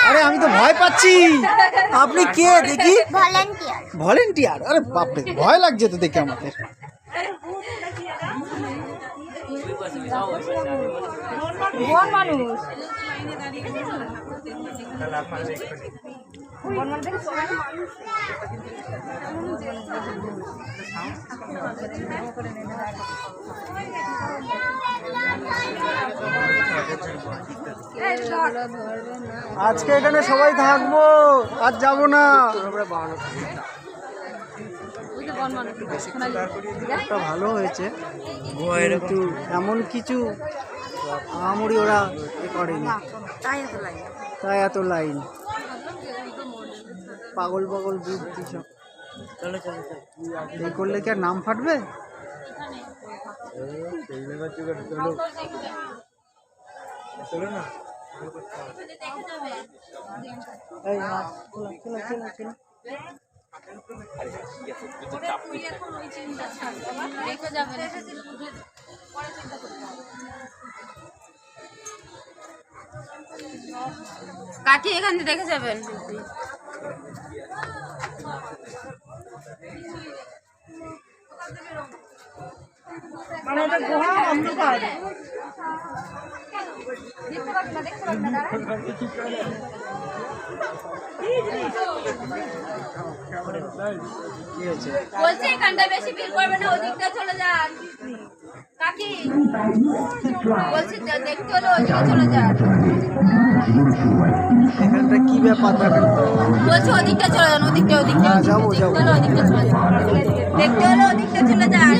আরে আমি তো ভয় পাচ্ছি। আপনি কে দেখি? ভলেন্টিয়ার? আরে বাপরে, ভয় লাগছে তো দেখে আমাদের। আজকে এখানে সবাই থাকবো, আজ যাবো না। ভালো হয়েছে কিন্তু এমন কিছু আহামরি ওরা করেনি, তাই এত লাইন। পাগল পাগল বুদ্ধি সব। এই করলে কি আর নাম ফাটবে? কাকি এখান থেকে দেখে যাবেন। মানে এটা গুহা অন্ধকার। বলছি এখানটা বেশি ভিড় করবে না, ওদিকটা চলে যান। কাকি বলছি দেখতে হলো ওদিকে চলে যান। এখানটা কি ব্যাপার দেখেন? বলছি ওদিকটা চলে যান, ওদিকটা যাবো যাবো। ওদিকটা চলে যান, দেখতে হলো ওদিকটা চলে যান।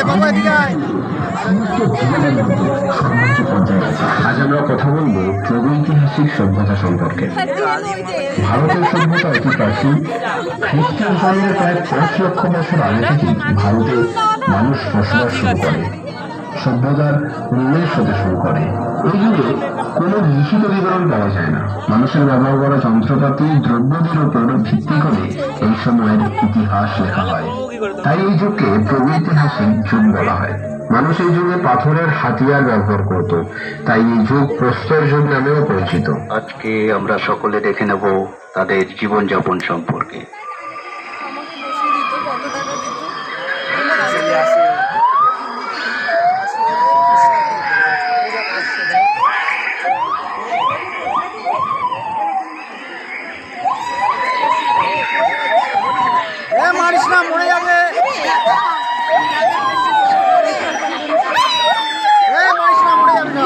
বাবা এদিকে আয়। আজ আমরা কথা বলবো প্রাগৈতিহাসিক সভ্যতা সম্পর্কে। ভারতের সভ্যতা অতি প্রাচীন। খ্রিস্টান ধর্মের প্রায় 5 লক্ষ বছর আগে থেকে ভারতে মানুষ বসবাস শুরু করে, সভ্যতার উন্মেষ হতে শুরু করে। এই যুগে কোনো লিখিত বিবরণ পাওয়া যায় না। মানুষের ব্যবহার করা যন্ত্রপাতি, দ্রব্যদের উপর ভিত্তি করে এই সময়ের ইতিহাস লেখা হয়। তাই এই যুগকে প্রাগৈতিহাসিক যুগ বলা হয়। মানুষ এই যুগে পাথরের হাতিয়ার ব্যবহার করত, তাই এই যুগ প্রস্তর যুগ নামেও পরিচিত। আজকে আমরা সকলে দেখে নেব তাদের জীবনযাপন সম্পর্কে। মারিস না, মরে যাবে। মারিস না, মরে যাবে না।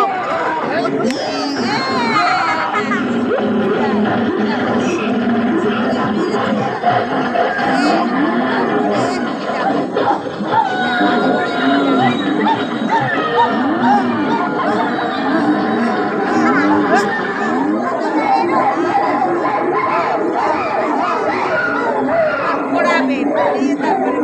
তারপরে